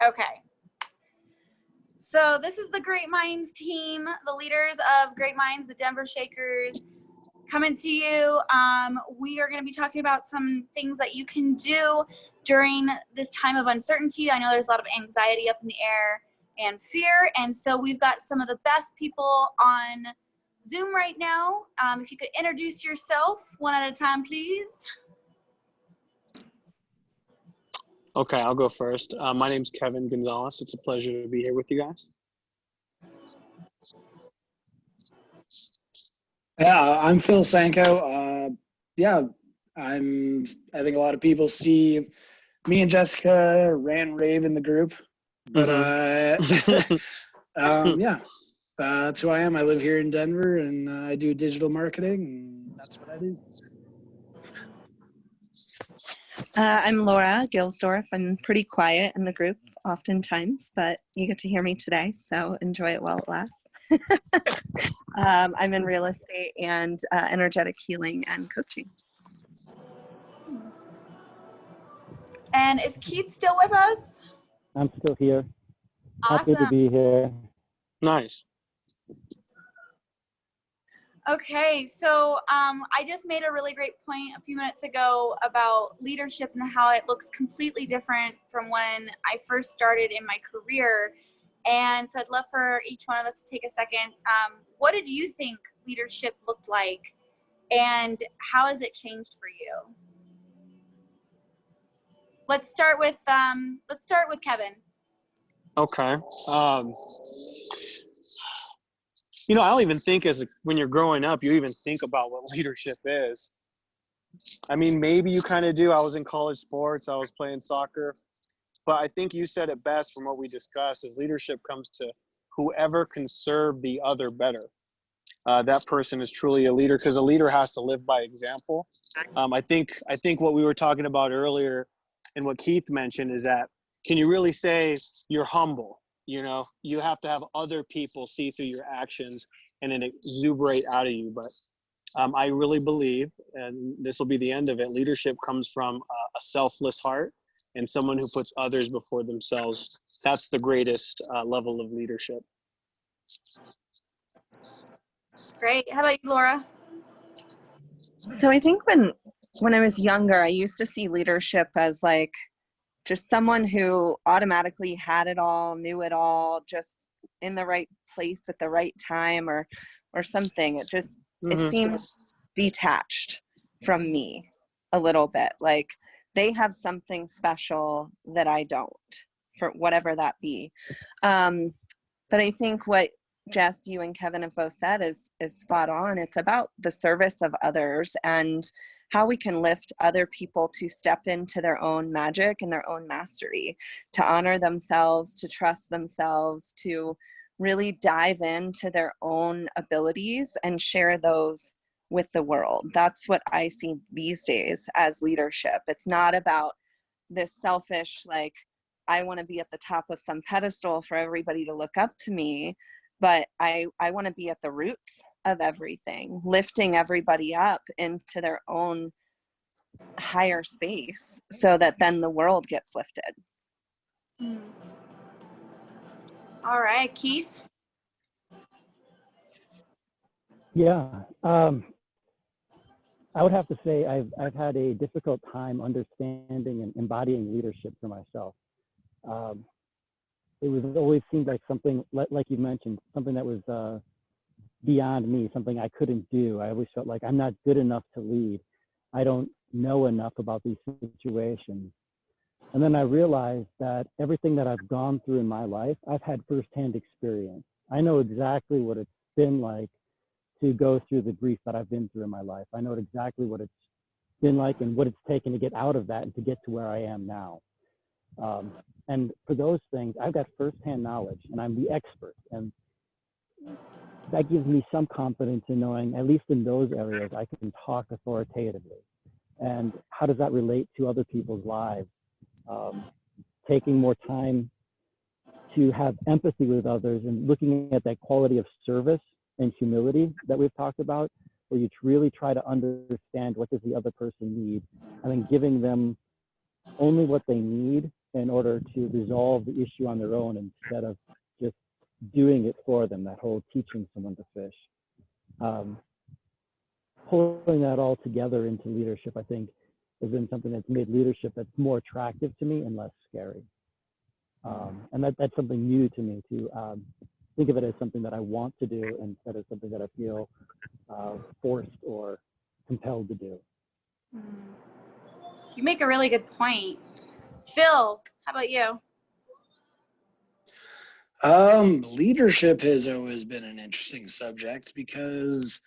Okay. So this is the Great Minds team, the leaders of Great Minds, the Denver Shakers, coming to you. We are going to be talking about some things that you can do during this time of uncertainty. I know there's a lot of anxiety up in the air and fear, and so we've got some of the best people on Zoom right now. If you could introduce yourself one at a time, please. Okay, I'll go first. My name's Kevin Gonzalez. It's a pleasure to be here with you guys. Yeah, I'm Phil Sanko. I think a lot of people see me and Jessica ran rave in the group, but that's who I am. I live here in Denver, and I do digital marketing, and that's what I do. I'm Laura Gilsdorf. I'm pretty quiet in the group oftentimes, but you get to hear me today, so enjoy it while it lasts. I'm in real estate and energetic healing and coaching. And is Keith still with us? I'm still here. Awesome. Happy to be here. Nice. Okay, so I just made a really great point a few minutes ago about leadership and how it looks completely different from when I first started in my career. And so I'd love for each one of us to take a second. What did you think leadership looked like, and how has it changed for you? Let's start with Kevin. Okay. I don't even think when you're growing up, you even think about what leadership is. I mean, maybe you kind of do. I was in college sports. I was playing soccer. But I think you said it best from what we discussed, is leadership comes to whoever can serve the other better. That person is truly a leader, because a leader has to live by example. I think what we were talking about earlier and what Keith mentioned is that, can you really say you're humble? You have to have other people see through your actions and then exuberate out of you. But I really believe, and this will be the end of it, leadership comes from a selfless heart and someone who puts others before themselves. That's the greatest level of leadership. Great. How about you, Laura? So I think when I was younger, I used to see leadership as like just someone who automatically had it all, knew it all, just in the right place at the right time or something. It just, it seems detached from me a little bit. Like they have something special that I don't, for whatever that be. But I think what Jess, you and Kevin have both said is spot on. It's about the service of others and how we can lift other people to step into their own magic and their own mastery, to honor themselves, to trust themselves, to really dive into their own abilities and share those with the world. That's what I see these days as leadership. It's not about this selfish, like, I want to be at the top of some pedestal for everybody to look up to me. But I want to be at the roots of everything, lifting everybody up into their own higher space so that then the world gets lifted. All right, Keith. Yeah, I would have to say I've had a difficult time understanding and embodying leadership for myself. It was always seemed like something, like you mentioned, something that was beyond me, something I couldn't do. I always felt like I'm not good enough to lead. I don't know enough about these situations. And then I realized that everything that I've gone through in my life, I've had firsthand experience. I know exactly what it's been like to go through the grief that I've been through in my life. I know exactly what it's been like and what it's taken to get out of that and to get to where I am now. And for those things, I've got firsthand knowledge and I'm the expert. And that gives me some confidence in knowing, at least in those areas, I can talk authoritatively. And how does that relate to other people's lives? Taking more time to have empathy with others and looking at that quality of service and humility that we've talked about, where you really try to understand what does the other person need, and then giving them only what they need in order to resolve the issue on their own instead of just doing it for them, that whole teaching someone to fish. Pulling that all together into leadership, I think, has been something that's made leadership that's more attractive to me and less scary. And that's something new to me, to think of it as something that I want to do instead of something that I feel forced or compelled to do. You make a really good point. Phil, how about you? Leadership has always been an interesting subject because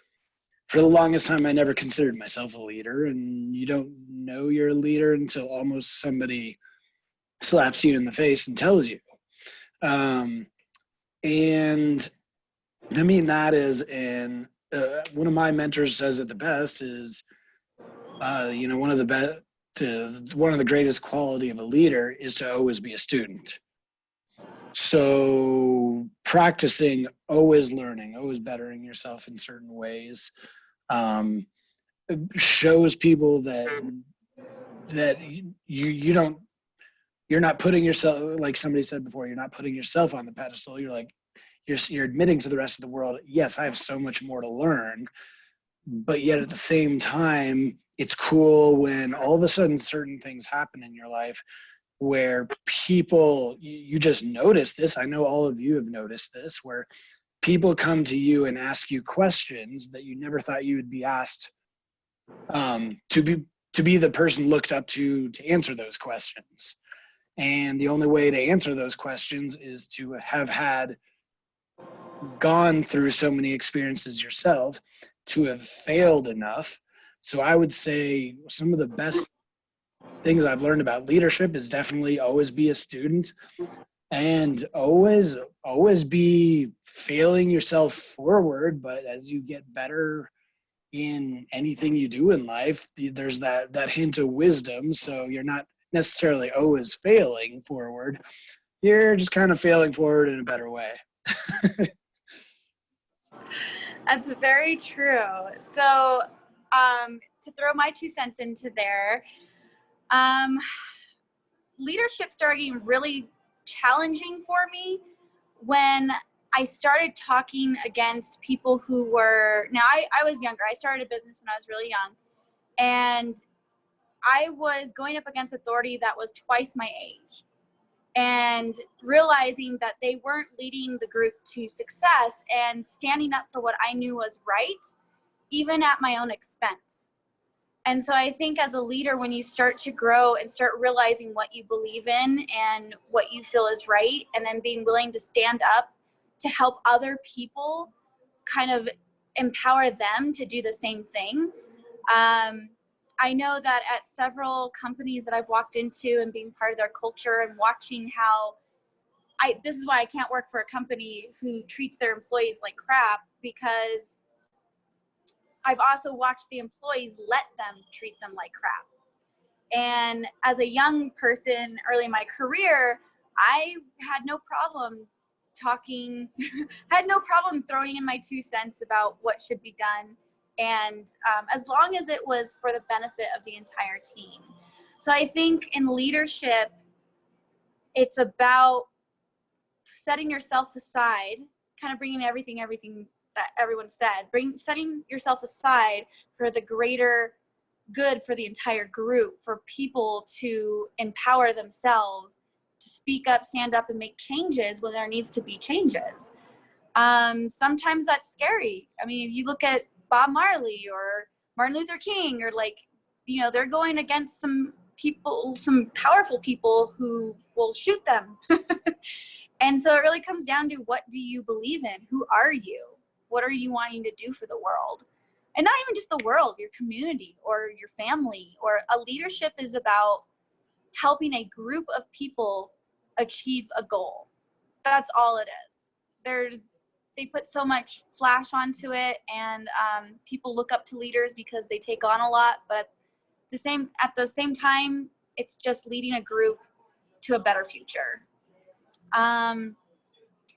for the longest time I never considered myself a leader, and you don't know you're a leader until almost somebody slaps you in the face and tells you. And I mean that is one of my mentors says it the best is one of the greatest quality of a leader is to always be a student. So practicing, always learning, always bettering yourself in certain ways, shows people that you're not putting yourself, like somebody said before, you're not putting yourself on the pedestal. You're admitting to the rest of the world, yes, I have so much more to learn, but yet at the same time, it's cool when all of a sudden certain things happen in your life where people, you just notice this. I know all of you have noticed this, where people come to you and ask you questions that you never thought you would be asked, to be the person looked up to answer those questions. And the only way to answer those questions is to have gone through so many experiences yourself, to have failed enough. So I would say some of the best things I've learned about leadership is definitely always be a student, and always be failing yourself forward. But as you get better in anything you do in life, there's that hint of wisdom. So you're not necessarily always failing forward. You're just kind of failing forward in a better way. That's very true. So to throw my 2 cents into there, leadership started getting really challenging for me when I started talking against people who were, now I was younger. I started a business when I was really young, and I was going up against authority that was twice my age, and realizing that they weren't leading the group to success and standing up for what I knew was right, even at my own expense. And so I think as a leader, when you start to grow and start realizing what you believe in and what you feel is right, and then being willing to stand up to help other people kind of empower them to do the same thing. I know that at several companies that I've walked into and being part of their culture and watching how this is why I can't work for a company who treats their employees like crap, because I've also watched the employees let them treat them like crap. And as a young person early in my career, I had no problem had no problem throwing in my 2 cents about what should be done. And as long as it was for the benefit of the entire team. So I think in leadership, it's about setting yourself aside, kind of bringing everything that everyone said, setting yourself aside for the greater good for the entire group, for people to empower themselves, to speak up, stand up, and make changes when there needs to be changes. Sometimes that's scary. I mean, you look at Bob Marley or Martin Luther King, or they're going against some people, some powerful people who will shoot them. And so it really comes down to, what do you believe in? Who are you? What are you wanting to do for the world? And not even just the world, your community or your family. Or a leadership is about helping a group of people achieve a goal. That's all it is. They put so much flash onto it, and people look up to leaders because they take on a lot. But at the same time, it's just leading a group to a better future.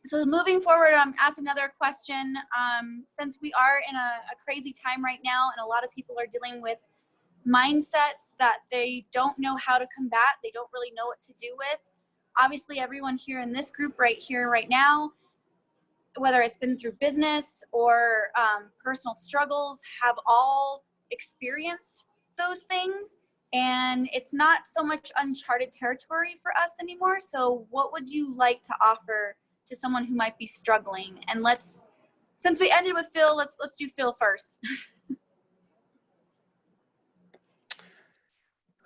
So moving forward, ask another question. Since we are in a crazy time right now, and a lot of people are dealing with mindsets that they don't know how to combat, they don't really know what to do with. Obviously, everyone here in this group right here, right now, whether it's been through business or personal struggles, have all experienced those things. And it's not so much uncharted territory for us anymore. So what would you like to offer to someone who might be struggling? And since we ended with Phil, let's do Phil first.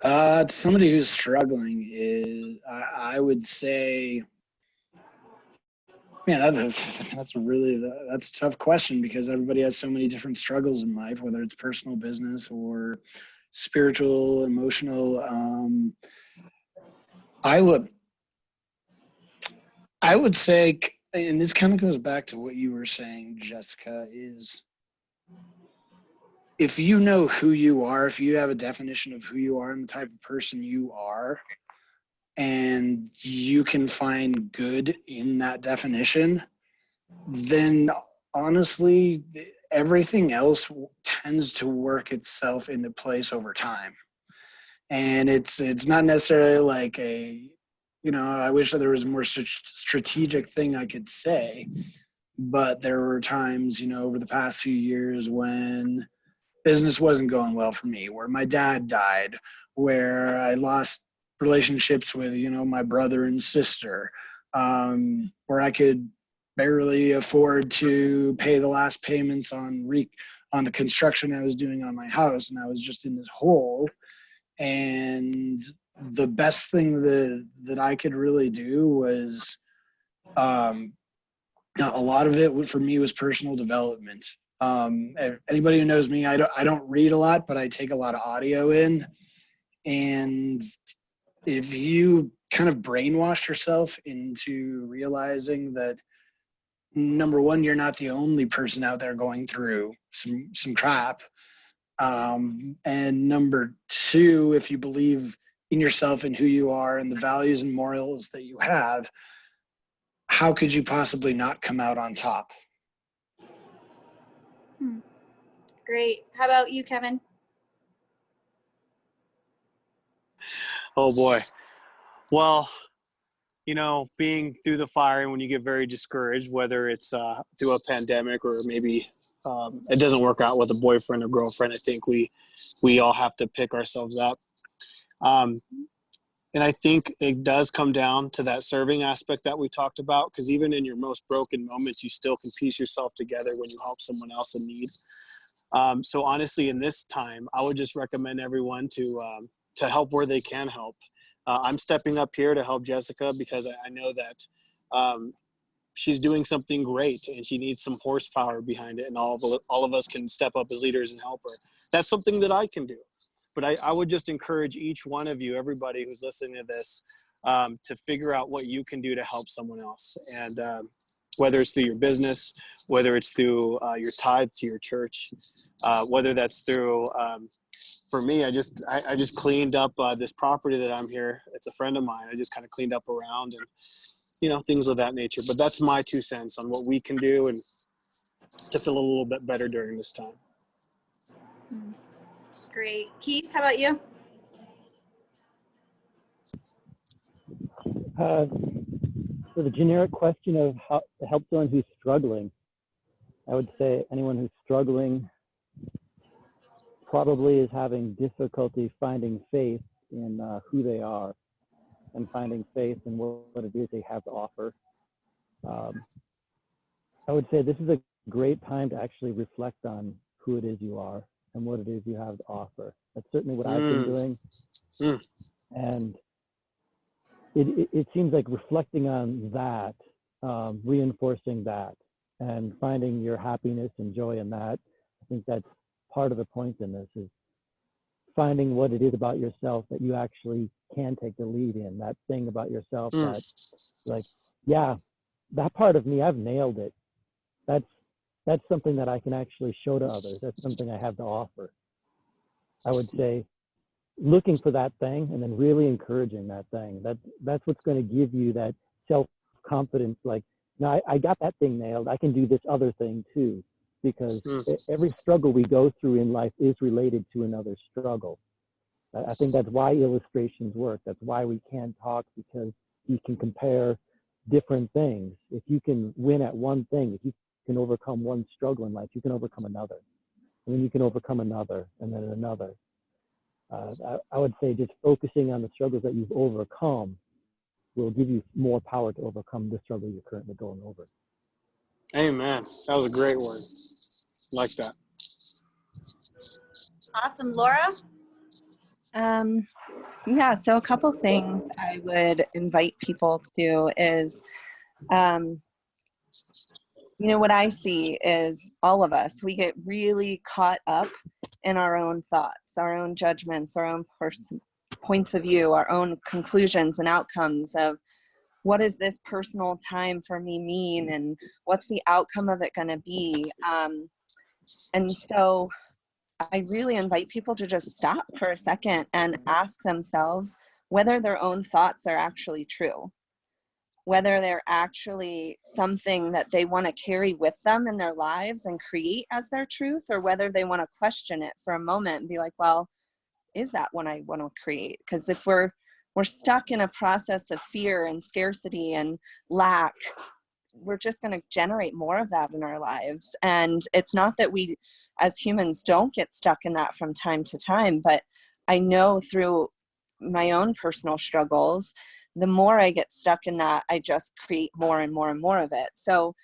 To somebody who's struggling is, I would say, man, that's a tough question, because everybody has so many different struggles in life, whether it's personal, business, or spiritual, emotional. I would say, and this kind of goes back to what you were saying, Jessica, is if you know who you are, if you have a definition of who you are and the type of person you are, and you can find good in that definition, then honestly, everything else tends to work itself into place over time. And it's not necessarily like I wish that there was a more strategic thing I could say, but there were times, over the past few years when business wasn't going well for me, where my dad died, where I lost relationships with, my brother and sister, where I could barely afford to pay the last payments on the construction I was doing on my house, and I was just in this hole. And the best thing that I could really do was, a lot of it for me was personal development. Anybody who knows me, I don't read a lot, but I take a lot of audio in. And if you kind of brainwash yourself into realizing that, number one, you're not the only person out there going through some crap. And number two, if you believe in yourself and who you are and the values and morals that you have, how could you possibly not come out on top? Great. How about you, Kevin? Oh boy. Well, being through the fire, and when you get very discouraged, whether it's through a pandemic or maybe it doesn't work out with a boyfriend or girlfriend, I think we all have to pick ourselves up. And I think it does come down to that serving aspect that we talked about, because even in your most broken moments, you still can piece yourself together when you help someone else in need. So honestly, in this time, I would just recommend everyone to help where they can help. I'm stepping up here to help Jessica because I know that she's doing something great and she needs some horsepower behind it, and all of us can step up as leaders and help her. That's something that I can do. But I would just encourage each one of you, everybody who's listening to this, to figure out what you can do to help someone else. And whether it's through your business, whether it's through your tithe to your church, whether that's through, for me, I just cleaned up this property that I'm here. It's a friend of mine. I just kind of cleaned up around and, things of that nature. But that's my 2 cents on what we can do and to feel a little bit better during this time. Great. Keith, how about you? For the generic question of how to help someone who's struggling, I would say anyone who's struggling probably is having difficulty finding faith in who they are and finding faith in what it is they have to offer. I would say this is a great time to actually reflect on who it is you are and what it is you have to offer. That's certainly what I've been doing. And it seems like reflecting on that, reinforcing that, and finding your happiness and joy in that. I think that's part of the point in this, is finding what it is about yourself that you actually can take the lead in. That thing about yourself that, like, yeah, that part of me, I've nailed it. That's something that I can actually show to others. That's something I have to offer. I would say looking for that thing and then really encouraging that thing. That's what's going to give you that self-confidence. Like, no, I got that thing nailed. I can do this other thing too. because Hmm. every struggle we go through in life is related to another struggle. I think that's why illustrations work. That's why we can talk, because you can compare different things. If you can win at one thing, if you can overcome one struggle in life, you can overcome another. And then you can overcome another, and then another. I would say just focusing on the struggles that you've overcome will give you more power to overcome the struggle you're currently going over. Amen. That was a great word. Like that. Awesome. Laura? Yeah, so a couple things I would invite people to is, what I see is all of us, we get really caught up in our own thoughts, our own judgments, our own points of view, our own conclusions and outcomes of what does this personal time for me mean, and what's the outcome of it going to be. And so I really invite people to just stop for a second and ask themselves whether their own thoughts are actually true, whether they're actually something that they want to carry with them in their lives and create as their truth, or whether they want to question it for a moment and be like, well, is that what I want to create? Because if we're stuck in a process of fear and scarcity and lack, we're just going to generate more of that in our lives. And it's not that we as humans don't get stuck in that from time to time, but I know through my own personal struggles, the more I get stuck in that, I just create more and more and more of it. So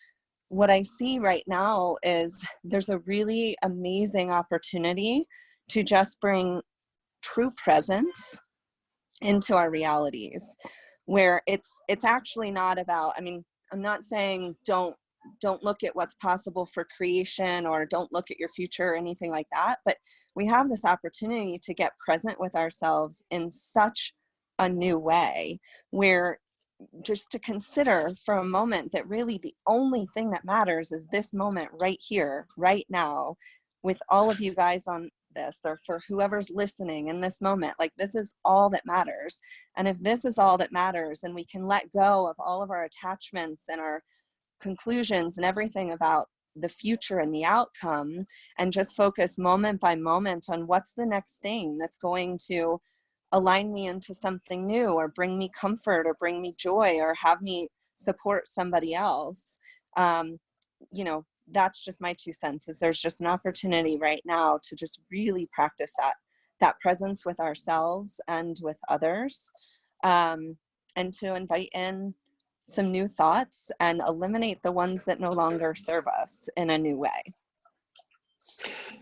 what I see right now is there's a really amazing opportunity to just bring true presence into our realities, where it's actually not about, I'm not saying don't look at what's possible for creation, or don't look at your future or anything like that, but we have this opportunity to get present with ourselves in such a new way, where just to consider for a moment that really the only thing that matters is this moment right here, right now, with all of you guys on this, or for whoever's listening in this moment. Like, this is all that matters. And if this is all that matters, and we can let go of all of our attachments and our conclusions and everything about the future and the outcome, and just focus moment by moment on what's the next thing that's going to align me into something new, or bring me comfort, or bring me joy, or have me support somebody else. That's just my 2 cents, is there's just an opportunity right now to just really practice that presence with ourselves and with others, and to invite in some new thoughts and eliminate the ones that no longer serve us in a new way.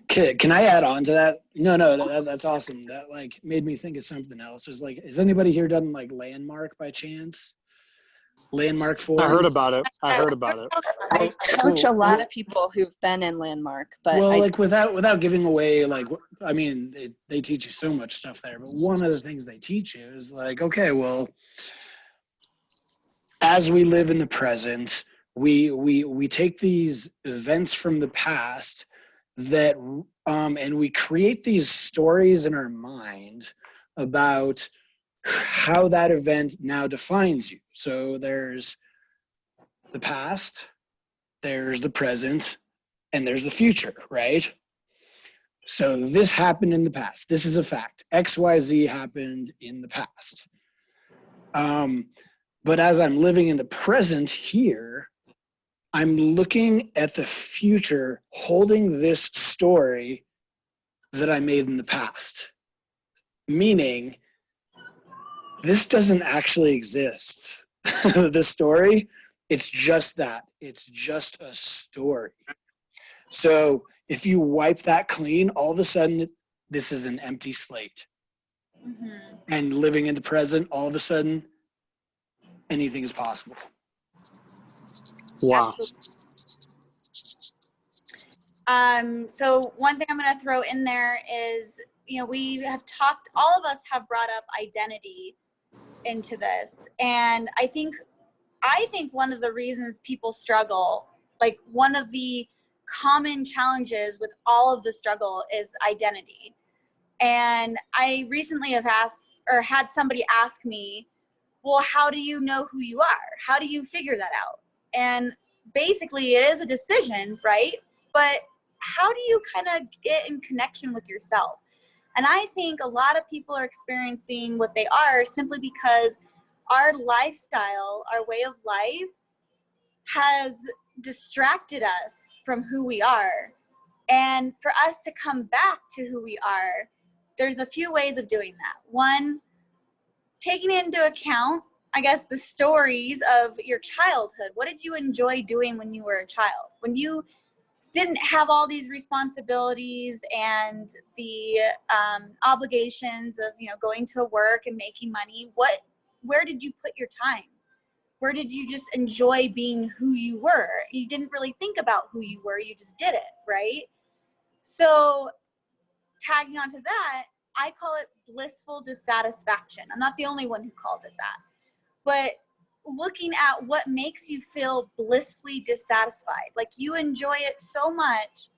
Can I add on to that? No, that's awesome. That made me think of something else. Is has anybody here done Landmark by chance? Landmark I heard Forum? about it. I heard about it. I coach a lot of people who've been in Landmark, but without giving away, they teach you so much stuff there, but one of the things they teach you is okay, well, as we live in the present, we take these events from the past that and we create these stories in our mind about how that event now defines you. So there's the past, there's the present, and there's the future, right? So this happened in the past. This is a fact. XYZ happened in the past. But as I'm living in the present here, I'm looking at the future, holding this story that I made in the past. Meaning, this doesn't actually exist. The story, it's just that. It's just a story. So if you wipe that clean, all of a sudden, this is an empty slate. Mm-hmm. And living in the present, all of a sudden, anything is possible. Wow. So one thing I'm going to throw in there is, we have talked, all of us have brought up identity into this. And I think one of the reasons people struggle, one of the common challenges with all of the struggle, is identity. And I recently have had somebody ask me, well, how do you know who you are? How do you figure that out? And basically it is a decision, right? But how do you kind of get in connection with yourself? And I think a lot of people are experiencing what they are simply because our lifestyle, our way of life has distracted us from who we are. And for us to come back to who we are, there's a few ways of doing that. One, taking into account, I guess, the stories of your childhood. What did you enjoy doing when you were a child? When you didn't have all these responsibilities and the obligations of, going to work and making money, where did you put your time? Where did you just enjoy being who you were? You didn't really think about who you were, you just did it, right? So tagging onto that, I call it blissful dissatisfaction. I'm not the only one who calls it that. But looking at what makes you feel blissfully dissatisfied, like you enjoy it so much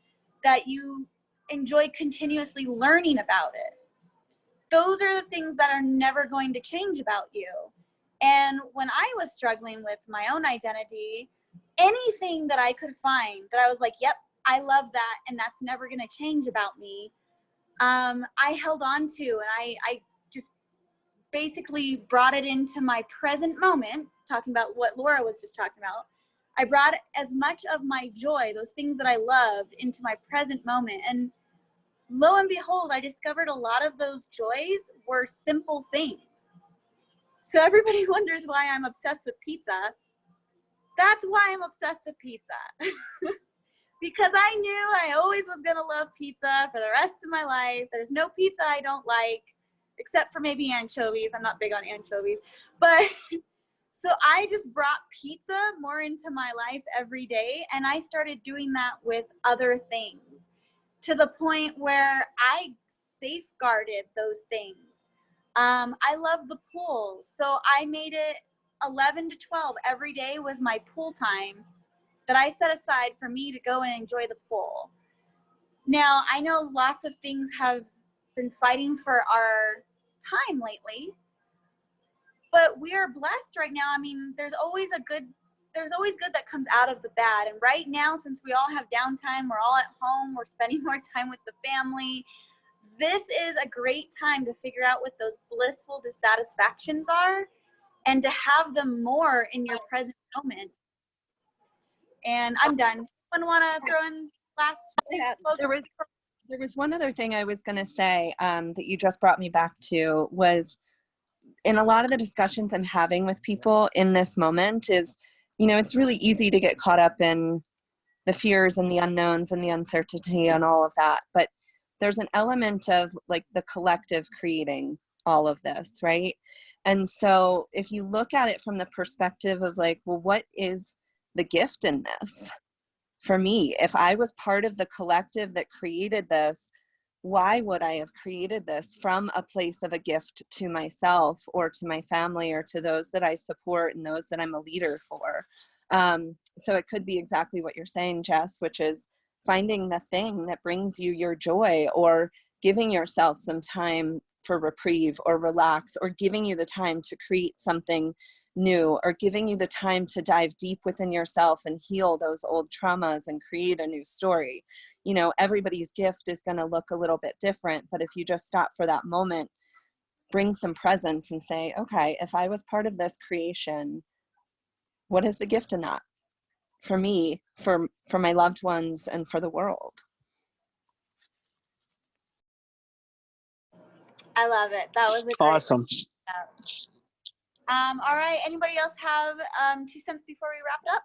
that you enjoy continuously learning about it. Those are the things that are never going to change about you. And when I was struggling with my own identity, anything that I could find that I was like, yep, I love that, and that's never going to change about me, I held on to, and I just basically brought it into my present moment, talking about what Laura was just talking about. I brought as much of my joy, those things that I loved, into my present moment. And lo and behold, I discovered a lot of those joys were simple things. So everybody wonders why I'm obsessed with pizza. That's why I'm obsessed with pizza. Because I knew I always was going to love pizza for the rest of my life. There's no pizza I don't like, except for maybe anchovies. I'm not big on anchovies. But so I just brought pizza more into my life every day. And I started doing that with other things to the point where I safeguarded those things. I love the pool. So I made it 11 to 12 every day was my pool time that I set aside for me to go and enjoy the pool. Now, I know lots of things have been fighting for our time lately, but we are blessed right now. I mean, there's always good that comes out of the bad. And right now, since we all have downtime, we're all at home, we're spending more time with the family. This is a great time to figure out what those blissful dissatisfactions are and to have them more in your present moment. And I'm done. Anyone want to throw in last? Yeah, there was one other thing I was going to say that you just brought me back to was in a lot of the discussions I'm having with people in this moment is, it's really easy to get caught up in the fears and the unknowns and the uncertainty and all of that. But there's an element of like the collective creating all of this, right? And so if you look at it from the perspective of like, well, what is the gift in this? For me, if I was part of the collective that created this, why would I have created this from a place of a gift to myself or to my family or to those that I support and those that I'm a leader for? So it could be exactly what you're saying, Jess, which is finding the thing that brings you your joy or giving yourself some time for reprieve or relax or giving you the time to create something new or giving you the time to dive deep within yourself and heal those old traumas and create a new story. Everybody's gift is going to look a little bit different, but if you just stop for that moment, bring some presence and say, okay, if I was part of this creation, what is the gift in that for me, for my loved ones, and for the world? I love it. That was a great Awesome. All right. Anybody else have 2 cents before we wrap it up?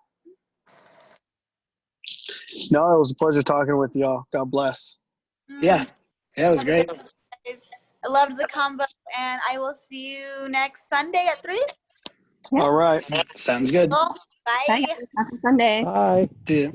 No, it was a pleasure talking with y'all. God bless. Yeah, it was great. I loved the combo, and I will see you next Sunday at 3. Yeah. All right. Sounds good. Well, bye. Bye. Happy Sunday. Bye. See ya.